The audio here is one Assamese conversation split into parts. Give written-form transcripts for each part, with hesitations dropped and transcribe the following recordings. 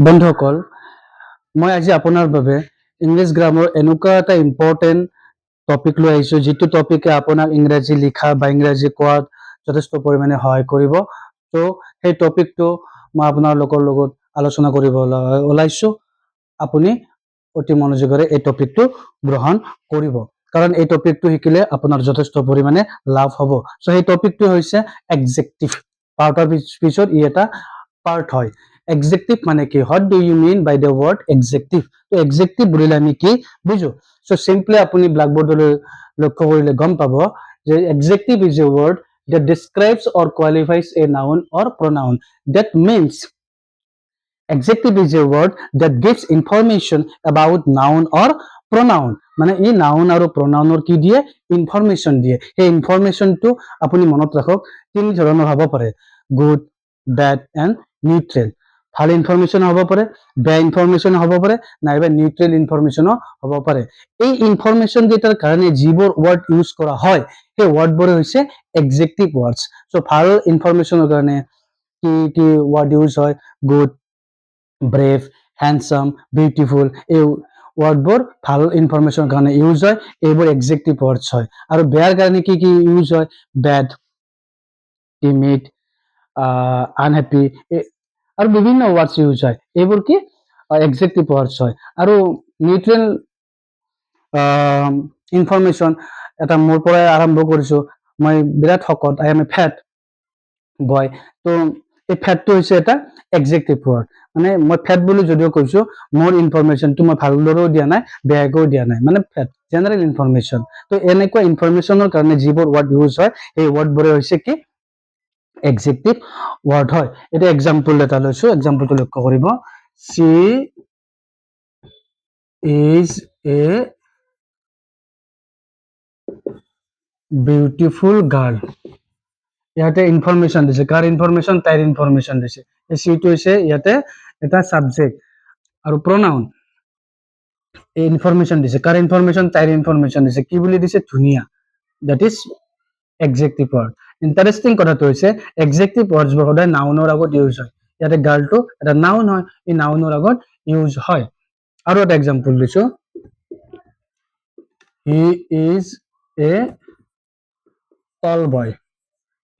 বন্ধুসকল, মই আজি আপোনাৰ বাবে ইংলিছ গ্ৰামাৰ এনেকুৱা এটা ইম্পৰ্টেণ্ট টপিক লৈ আহিছোঁ, যিটো টপিকে আপোনাক ইংৰাজী লিখা বা ইংৰাজী কোৱাত যথেষ্ট পৰিমাণে সহায় কৰিব। তো সেই টপিকটো মই আপোনালোকৰ লগত আলোচনা কৰিব ওলাইছোঁ। আপুনি অতি মনোযোগেৰে এই টপিকটো গ্ৰহণ কৰিব, কাৰণ এই টপিকটো শিকিলে আপোনাৰ যথেষ্ট পৰিমাণে লাভ হ'ব। চ' সেই টপিকটো হৈছে এডজেক্টিভ। পাৰ্টৰ পিছত ই এটা পাৰ্ট হয়। এডজেক্টিভ মানে কি? What do you mean by the word adjective? তো এডজেক্টিভ বুলিলে আমি কি বুজো? চ' চিম্পলি আপুনি ব্লেকবোৰ্ডলৈ লক্ষ্য কৰিলে গম পাব যে adjective is a word that describes or qualifies a noun or pronoun. That means adjective is a word that gives information about noun or pronoun. মানে ই নাউন আৰু প্ৰনাউনৰ কি দিয়ে? ইনফৰমেশ্যন দিয়ে। সেই ইনফৰমেশ্যনটো আপুনি মনত ৰাখক, তিনি ধৰণৰ হ'ব পাৰে: গুড, বেড এণ্ড নিউট্ৰেল। ভাল ইনফৰমেশ্যন হ'ব পাৰে, বেয়া ইনফৰমেশ্যন হ'ব পাৰে, নাইবা নিউট্ৰেল ইনফৰমেশ্যনো হ'ব পাৰে। এই ইনফৰমেশ্যন কেইটাৰ কাৰণে যিবোৰ ৱৰ্ড ইউজ কৰা হয়, সেই ৱৰ্ডবোৰ হৈছে এডজেক্টিভ ৱৰ্ডছ। চ' ভাল ইনফৰমেশ্যনৰ কাৰণে কি কি ৱৰ্ড ইউজ হয়? Good, brave, handsome, beautiful. এই ৱৰ্ডবোৰ ভাল ইনফৰমেশ্যনৰ কাৰণে ইউজ হয়, এইবোৰ এডজেক্টিভ ৱৰ্ডছ হয়। আৰু বেয়াৰ কাৰণে কি কি ইউজ হয়? বেড, টিমিড, আনহেপি, আৰু বিভিন্ন ৱৰ্ডছ ইউজ হয়। এইবোৰ কি এডজেক্টিভ ৱৰ্ডছ হয়। আৰু নিউট্ৰেল ইনফৰমেশ্যন এটা মোৰ পৰাই আৰম্ভ কৰিছোঁ। মই বিৰাট শকত, আই এম এ ফেট বয়। তো এই ফেটটো হৈছে এটা এডজেক্টিভ ৱৰ্ড। মানে মই ফেট বুলি যদিও কৈছোঁ, মোৰ ইনফৰমেশ্যনটো মই ভালদৰেও দিয়া নাই, বেয়াকৈও দিয়া নাই, মানে ফেট জেনেৰেল ইনফৰমেশ্যন। তো এনেকুৱা ইনফৰমেশ্যনৰ কাৰণে যিবোৰ ৱৰ্ড ইউজ হয়, সেই ৱৰ্ডবোৰে হৈছে কি এডজেক্টিভ ৱৰ্ড হয়। এতিয়া এক্সাম্পল এটা লৈছোঁ, এক্সাম্পলটো লক্ষ্য কৰিব। She is a beautiful girl. ইয়াতে ইনফৰমেশ্যন দিছে। কাৰ ইনফৰমেশ্যন? তাইৰ ইনফৰমেশ্যন দিছে। এই চিটো হৈছে ইয়াতে এটা ছাবজেক্ট আৰু প্ৰনাউন। এই ইনফৰমেশ্যন দিছে। কাৰ ইনফৰমেশ্যন? তাইৰ ইনফৰমেশ্যন দিছে। কি বুলি দিছে? ধুনীয়া। That is adjective word. Interesting কথাটো হৈছে এডজেক্টিভ ৱৰ্ডছবোৰ সদায় নাউনৰ আগত ইউজ হয়। ইয়াতে গাৰ্লটো এটা নাউন হয়, এই নাউনৰ আগত ইউজ হয়। আৰু এটা এক্সাম্পল দিছোঁ। হি ইজ এ টল বয়।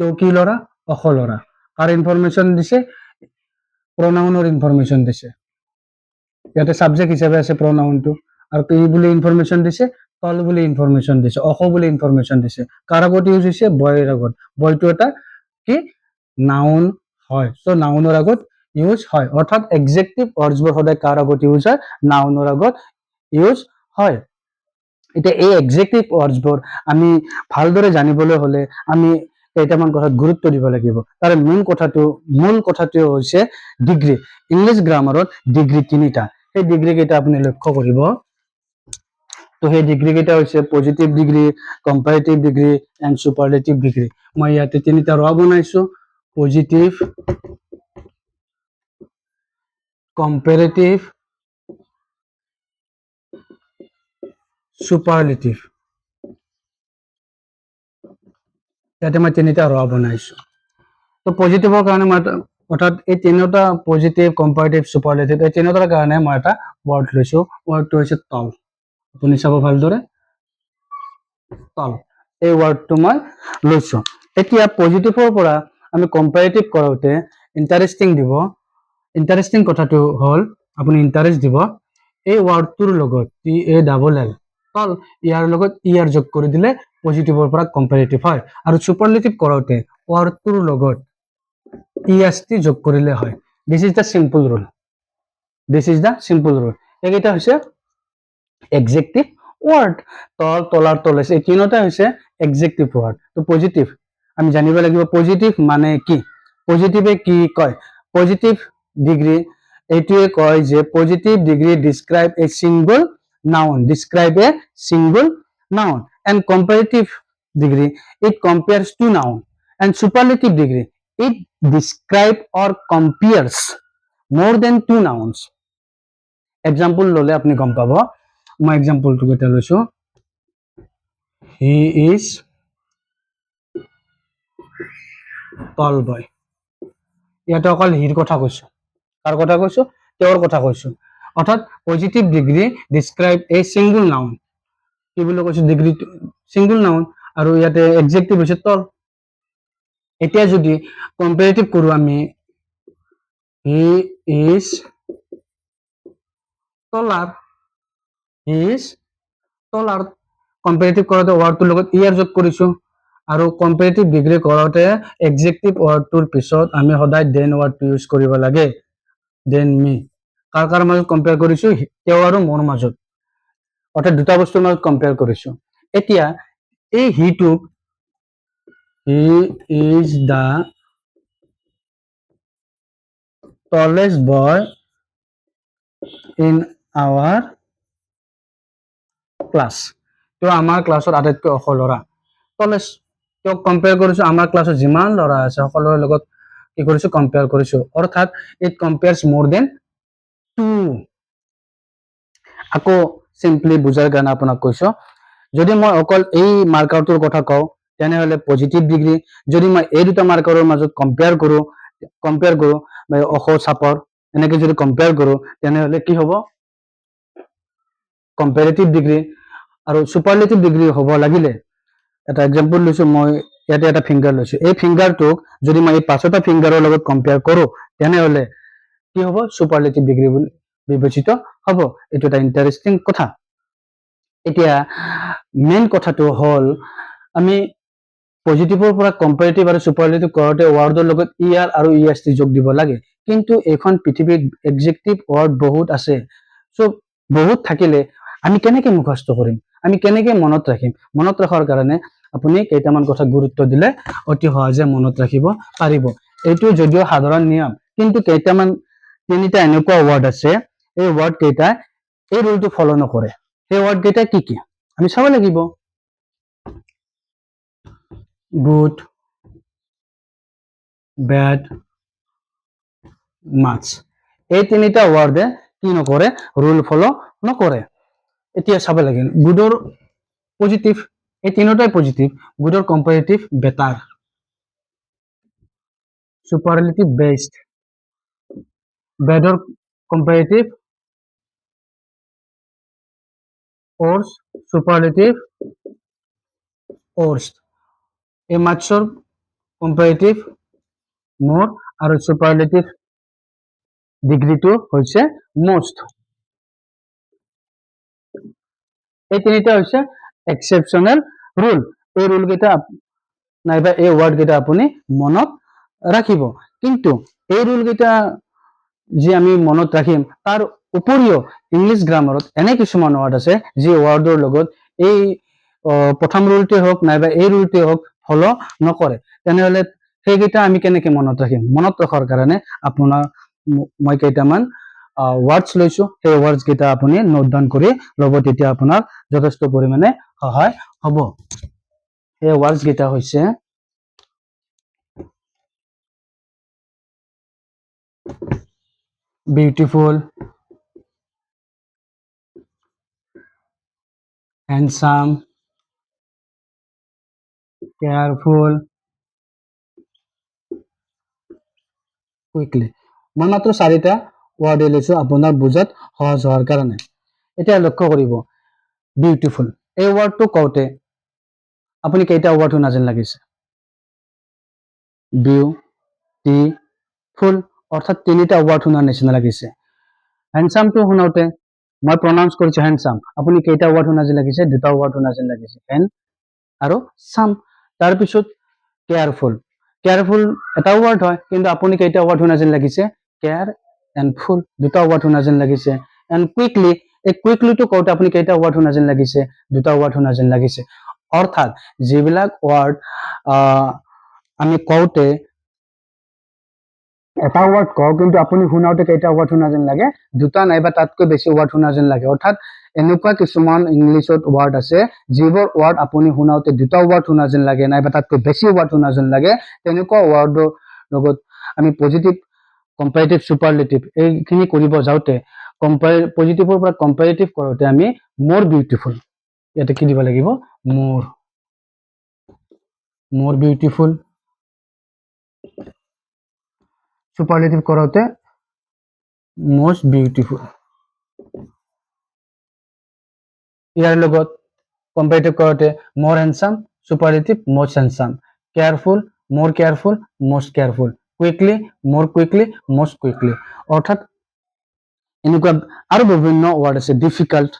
তেওঁ কি ল'ৰা? ওখ ল'ৰা। কাৰ ইনফৰমেশ্যন দিছে? প্ৰনাউনৰ ইনফৰমেশ্যন দিছে। ইয়াতে ছাবজেক্ট হিচাপে আছে প্ৰনাউনটো, আৰু কি বুলি ইনফৰমেশ্যন দিছে? টল বুলি ইনফৰমেশ্যন দিছে, ওখ বুলি ইনফৰমেশ্যন দিছে। কাৰ আগত ইউজ হৈছে? বয়ৰ আগত। বয়টো এটা কি নাউন হয়। চ' নাউনৰ আগত ইউজ হয়। অৰ্থাৎ এডজেক্টিভ ৱৰ্ডছবোৰ সদায় কাৰ আগত ইউজ হয়? নাউনৰ আগত ইউজ হয়। এতিয়া এই এডজেক্টিভ ৱৰ্ডছবোৰ আমি ভালদৰে জানিবলৈ হ'লে আমি কেইটামান কথাত গুৰুত্ব দিব লাগিব। তাৰ মূল কথাটো হৈছে ডিগ্ৰী। ইংলিছ গ্ৰামাৰত ডিগ্ৰী তিনিটা। সেই ডিগ্ৰী কেইটা আপুনি লক্ষ্য কৰিব। তো সেই ডিগ্ৰী কেইটা হৈছে positive degree, comparative degree and superlative degree. মই ইয়াতে তিনিটা ৰ বনাইছোঁ: পজিটিভ, কম্পাৰেটিভ, ছুপাৰলেটিভ। ইয়াতে মই তিনিটা ৰ বনাইছোঁ। তো পজিটিভৰ কাৰণে মই অৰ্থাৎ এই তিনিটা পজিটিভ, কম্পাৰেটিভ, ছুপাৰলেটিভ, এই তিনিটাৰ কাৰণে মই এটা ৱৰ্ড লৈছোঁ। ৱৰ্ডটো হৈছে তল। আপুনি চাব ভালদৰে, তল। এই ৱৰ্ডটো মই লৈছোঁ। এতিয়া পজিটিভৰ পৰা আমি কম্পাৰেটিভ কৰোঁতে ইণ্টাৰেষ্টিং দিব। ইণ্টাৰেষ্টিং কথাটো হ'ল আপুনি ইণ্টাৰেষ্ট দিব এই ৱৰ্ডটোৰ লগত, TALL, তল, ইয়াৰ লগত ইয়াৰ যোগ কৰি দিলে পজিটিভৰ পৰা কম্পাৰেটিভ হয়। আৰু ছুপাৰলেটিভ কৰোঁতে ৱৰ্ডটোৰ লগত EST যোগ কৰিলে হয়। This is the simple rule. This is the simple rule. এইকেইটা হৈছে এডজেক্টিভ ৱৰ্ড। তল, তলাৰ, তলেছ, এই তিনিটা হৈছে এডজেক্টিভ ৱৰ্ড। তো পজিটিভ আমি জানিব লাগিব, পজিটিভ মানে কি? পজিটিভে কি কয়? পজিটিভ ডিগ্ৰী এইটোৱে কয় যে positive degree describe a single noun, describe a single noun. And comparative degree it compares to noun. And superlative degree it describe or compares more than two nouns. Example ললে আপনি গম পাব। মই এক্সাম্পলটো এটা লৈছো। He is tall boy. ইয়াতে অকল হিৰ কথা কৈছো। কাৰ কথা কৈছো? তেওঁৰ কথা কৈছো অৰ্থাৎ positive degree describe a single noun কি বুলি কৈছো ডিগ্ৰী সিঙ্গল নাউন আৰু ইয়াতে এডজেক্টিভ হৈছে তল এতিয়া যদি কম্পাৰেটিভ কৰো আমি he is taller he is taller comparative কৰোতে ওয়াৰ্ডটোৰ লগত ইয়াৰ যোগ কৰিছো আৰু কম্পাৰেটিভ ডিগ্ৰী কৰোতে এডজেক্টিভ ওয়াৰ্ডটোৰ পিছত আমি সদায় দেন ওয়াৰ্ডটো ইউজ কৰিব লাগে দেন মি কাৰ মাজত কম্পেয়াৰ কৰিছো তেওঁ আৰু মোৰ মাজত অৰ্থাৎ দুটা বস্তুৰ মাজত কম্পেয়াৰ কৰিছো এতিয়া এই হিটোক he is the tallest boy in our class তো আমাৰ ক্লাছৰ আটাইতকৈ ওখ ল'ৰা tallest তেওঁক কম্পেয়াৰ কৰিছো আমাৰ ক্লাছৰ যিমান ল'ৰা আছে সকলোৰে লগত কি কৰিছো কম্পেয়াৰ কৰিছো অৰ্থাৎ ইট কম্পেয়াৰ্স মোৰ দেন টু আকৌ সিম্পলি বুজাৰ কাৰণে আপোনাক কৈছো যদি মই অকল এই মাৰ্কাৰটোৰ কথা কওঁ তেনেহলে পজিটিভ ডিগ্ৰী যদি মই এই দুটা মাৰ্কাৰৰ মাজত কম্পেয়াৰ কৰো ওখ চাপৰ এনেকে যদি কম্পেয়াৰ কৰো তেনেহলে কি হ'ব কম্পাৰেটিভ ডিগ্ৰী আৰু সুপাৰলেটিভ ডিগ্ৰী হ'ব লাগিলে এটা এক্সাম্পল লৈছো মই ইয়াতে এটা ফিংগাৰ লৈছো এই ফিংগাৰটোক যদি মই এই পাঁচটা ফিংগাৰৰ লগত কম্পেয়াৰ কৰো তেনেহলে কি হ'ব সুপাৰলেটিভ ডিগ্ৰী বুলি বিবেচিত হ'ব এইটো এটা ইন্টাৰেষ্টিং কথা এতিয়া মেইন কথাটো হ'ল আমি পজিটিভৰ পৰা কম্পাৰেটিভ আৰু সুপাৰলেটিভ কৰোতে ওয়াৰ্ডৰ লগত ইআৰ আৰু ইএসটি যোগ দিব লাগে কিন্তু এখন পৃথিৱীত এডজেক্টিভ ওয়াৰ্ড বহুত আছে সো বহুত থাকিলে আমি কেনেকৈ মুখস্থ কৰিম আমি কেনেকৈ মনত ৰাখিম মনত ৰাখাৰ কাৰণে আপুনি কেইটামান কথা গুৰুত্ব দিলে অতি সহজে মনত ৰাখিব পাৰিব এইটো যদিও সাধাৰণ নিয়ম কিন্তু কেইটামান তিনিটা এনেকুৱা ওয়াৰ্ড আছে এই ওয়াৰ্ড কেইটা এই ৰুলটো ফলো নকৰে সেই ওয়াৰ্ড কেইটা কি কি আমি চাব লাগিব good bad much এই তিনিটা ওয়ার্ডে কি নকৰে ৰুল ফলো নকৰে এতিয়া চাব লাগে গুডৰ পজিটিভ এই তিনিটাই পজিটিভ গুডৰ কম্পাৰেটিভ বেটাৰ সুপাৰলেটিভ বেস্ট বেডৰ কম্পাৰেটিভ ওৰ্স সুপাৰলেটিভ ওৰ্স্ট এই মাছৰ কম্পাৰেটিভ মোৰ আৰু সুপাৰলেটিভ ডিগ্ৰীটো হৈছে মোস্ট এই তিনিটা হৈছে এক্সেপচনেল ৰুল এই ৰুল কেইটা নাইবা এই ওয়াৰ্ড কেইটা আপুনি মনত ৰাখিব কিন্তু এই ৰুল কেইটা যে আমি মনত ৰাখিম তাৰ উপৰিও ইংলিছ গ্ৰামাৰত এনে কিছুমান ওয়াৰ্ড আছে যে ওয়াৰ্ডৰ লগত এই প্ৰথম ৰুলটোৱে হওক নাইবা এই ৰুলটোৱে হওক ফলো নকৰে তেনেহলে সেইকেইটা আমি কেনেকৈ মনত ৰাখিম মনত ৰখাৰ কাৰণে আপোনাৰ মই কেইটামান ওয়াৰ্ডস লৈছো সেই ওয়াৰ্ডস কেইটা আপুনি নোট ডাউন কৰি ল'ব তেতিয়া আপোনাৰ যথেষ্ট পৰিমাণে সহায় হ'ব এই ওয়াৰ্ডস কেইটা হৈছে বিউটিফুল handsome careful quickly মই মাত্ৰ চাৰিটা ওয়াৰ্ড লৈছো আপোনাৰ বুজাত সহজ হোৱাৰ কাৰণে এতিয়া লক্ষ্য কৰিব বিউটিফুল এই ওয়াৰ্ডটো কওঁতে আপুনি কেইটা ওয়াৰ্ড শুনা যেন লাগিছে বিউটিফুল অৰ্থাৎ তিনিটা ওয়াৰ্ড শুনাৰ নিচিনা লাগিছে হ্যান্ডসাম টো শুনাওতে মই প্ৰনাউন্স কৰিছো হ্যান্ডসাম আপুনি কেইটা ওয়াৰ্ড শুনা যেন লাগিছে দুটা ওয়াৰ্ড শুনা যেন লাগিছে হ্যান্ড আৰু সাম তাৰ পিছত কেয়াৰফুল কেয়াৰফুল এটা ওয়ার্ড হয় কিন্তু আপুনি কেইটা ওয়ার্ড শুনা যেন লাগিছে কেয়ার এন্ড ফুল দুটা ওয়ার্ড শুনা যেন লাগিছে এন্ড কুইকলি এই কুইকলিটো কওঁতে আপুনি কেইটা ওয়ার্ড শুনা যেন লাগিছে দুটা ওয়ার্ড শুনা যেন লাগিছে অৰ্থাৎ যিবিলাক ওয়ার্ড আমি কওঁতে এটা ওয়ার্ড কওঁ কিন্তু আপুনি শুনাওতে কেইটা ওয়ার্ড শুনা যেন লাগে দুটা নাইবা তাতকৈ বেছি ওয়ার্ড শুনা যেন লাগে অৰ্থাৎ এনেকুৱা কিছুমান ইংলিছত ওয়াৰ্ড আছে যিবোৰ ওয়ার্ড আপুনি শুনাওতে দুটা ওয়ার্ড শুনা যেন লাগে নাইবা তাতকৈ বেছি ওয়ার্ড শুনা যেন লাগে তেনেকুৱা ওয়াৰ্ডৰ লগত আমি পজিটিভ কম্পাৰেটিভ সুপাৰলেটিভ এইখিনি কৰিব যাওঁতে পজিটিভৰ পৰা কম্পাৰেটিভ কৰোতে আমি মোৰ বিউটিফুল ইয়াতে কি দিব লাগিব মোৰ বিউটিফুল সুপাৰলেটিভ কৰোতে most beautiful ইয়াৰ লগত কম্পেয়াৰিটিভ কৰোঁতে more handsome superlative most handsome careful more careful most careful quickly more quickly most quickly অৰ্থাৎ এনেকুৱা আৰু বিভিন্ন ৱৰ্ড আছে difficult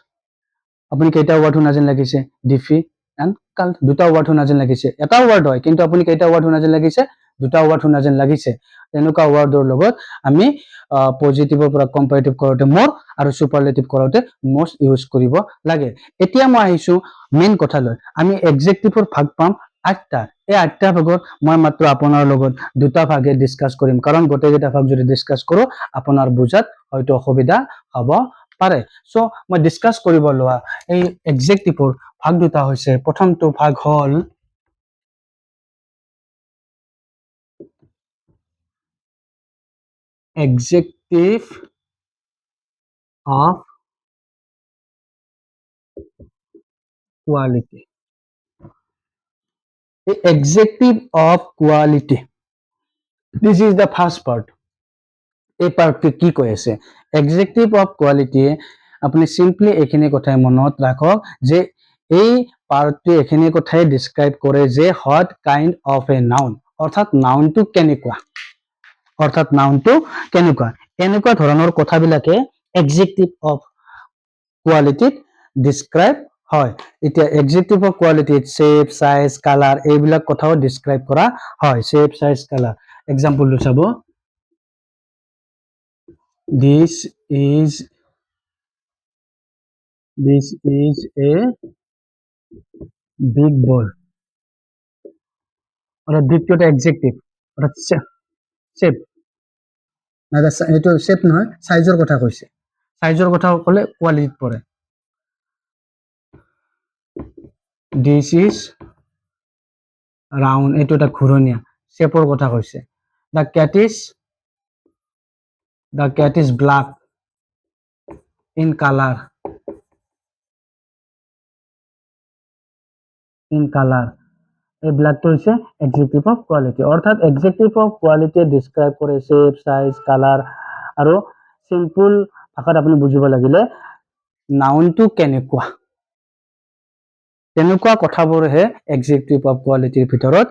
আপুনি কেইটা ৱৰ্ড শুনা যেন লাগিছে ডিফি এণ্ড কাল্ট দুটা ৱৰ্ড শুনা যেন লাগিছে এটা ৱৰ্ড হয় কিন্তু আপুনি কেইটা ৱৰ্ড শুনা যেন লাগিছে দুটা ৱৰ্ড শুনা যেন লাগিছে এনেকুৱা ৱৰ্ডৰ লগত আমি পজিটিভৰ পৰা কম্পেয়াৰিটিভ কৰোঁতে মোৰ আৰু সুপাৰলেটিভ কৰোঁতে most ইউজ কৰিব লাগে এতিয়া মই আহিছো মেইন কথালৈ আমি এডজেক্টিভৰ ভাগ পাম 8টা এই 8টা ভাগত মই মাত্ৰ আপোনাৰ লগত দুটা ভাগে ডিসকাস কৰিম কাৰণ গোটেইকেইটা ভাগ যদি ডিসকাস কৰো আপোনাৰ বুজাত হয়তো অসুবিধা হ'ব পাৰে সো মই ডিসকাস কৰিব লোৱা এই এডজেক্টিভৰ ভাগ দুটা হৈছে প্ৰথমটো ভাগ হল adjective of quality the adjective of quality this is the first part এই পার্টটো কি কৈ আছে adjective of quality আপুনি সিম্পলি এখিনি কথাই মনত ৰাখক যে এই পাৰ্টটো এখিনি কথাই ডেসক্ৰাইব কৰে যে what kind of a noun অৰ্থাৎ নাউনটো কেনেকুৱা এনেকুৱা ধৰণৰ কথাবিলাকে adjective of quality describe হয় এতিয়া adjective of quality shape size color এইবিলাক কথাও describe কৰা হয় shape size color example টো চাব this is a big ball অর্থাৎ দ্বিতীয়টা adjective অর্থাৎ shape না এটা shape নহয় সাইজৰ কথা কৈছে সাইজৰ কথা কলে কোৱালিটিত পৰে this is round এটো এটা ঘূৰণীয়া শেপৰ কথা কৈছে the cat is black in color এই ব্ল্যাকটো হৈছে adjective of quality অৰ্থাৎ adjective of quality describe কৰে shape size color আৰু simple ভাষাত আপুনি বুজিব লাগিলে নাউনটো কেনেকুৱা তেনেকুৱা কথাবোৰহে adjective of quality ৰ ভিতৰত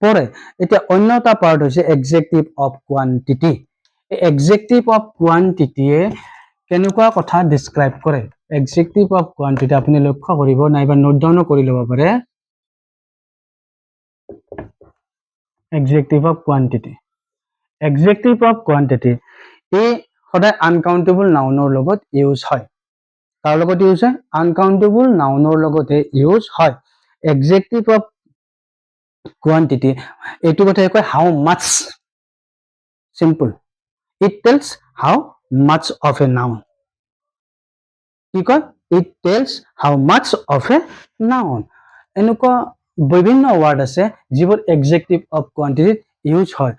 পৰে এতিয়া অন্য এটা পাৰ্ট হৈছে adjective of quantity এই adjective of quantity এ কেনেকুৱা কথা describe কৰে adjective of quantity আপুনি লক্ষ্য কৰিব নাইবা নোট ডাউন কৰি ল'ব পাৰে adjective of quantity এই সদায় uncountable nounৰ লগত ইউজ হয় কাৰ লগত ইউজ হয় uncountable nounৰ লগতে ইউজ হয় adjective of quantity এইটো কথা কয় how much simple it tells how much of a noun কি কয় it tells how much of a noun এনেকুৱা বিভিন্ন ওয়াৰ্ড আছে যিবোৰ adjective of quantity ইউজ হয়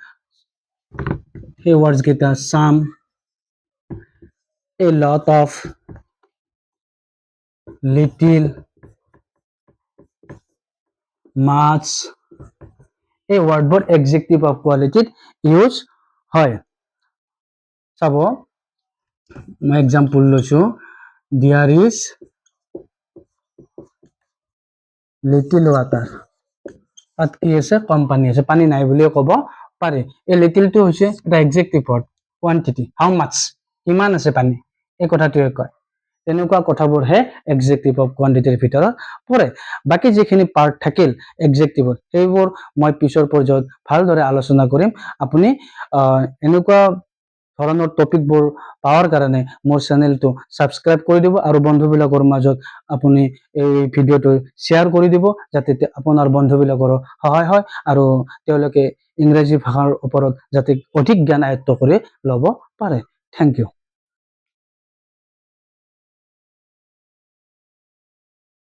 এই ওয়াৰ্ডস কেইটা some a lot of little much এই ওয়াৰ্ডবোৰ adjective of quality ইউজ হয় চাব মই एग्जांपल লৈছো there is little water তাত কি আছে কম পানী আছে পানী নাই বুলিও ক'ব পাৰে এই লিটল টো হৈছে এটা adjective word quantity how much কিমান আছে পানী এই কথাটোৱে কয় তেনেকুৱা কথাবোৰ হে adjective of quantity ৰ ভিতৰত পৰে বাকি যিখিনি পাৰ্ট থাকিল adjective সেইবোৰ মই পিছৰ পৰ্যায়ত ভালদৰে আলোচনা কৰিম আপুনি এনেকুৱা ধৰণৰ টপিকবোৰ পাওয়াৰ কাৰণে মোৰ চেনেলটো সাবস্ক্ৰাইব কৰি দিব আৰু বন্ধুবিলাকৰ মাজত আপুনি এই ভিডিওটো শেয়াৰ কৰি দিব যাতে আপোনাৰ বন্ধুবিলাকৰ সহায় হয় আৰু তেওঁলোকে ইংৰাজী ভাষাৰ ওপৰত যাতে অধিক জ্ঞান আয়ত্ত কৰি ল'ব পাৰে থ্যাংক ইউ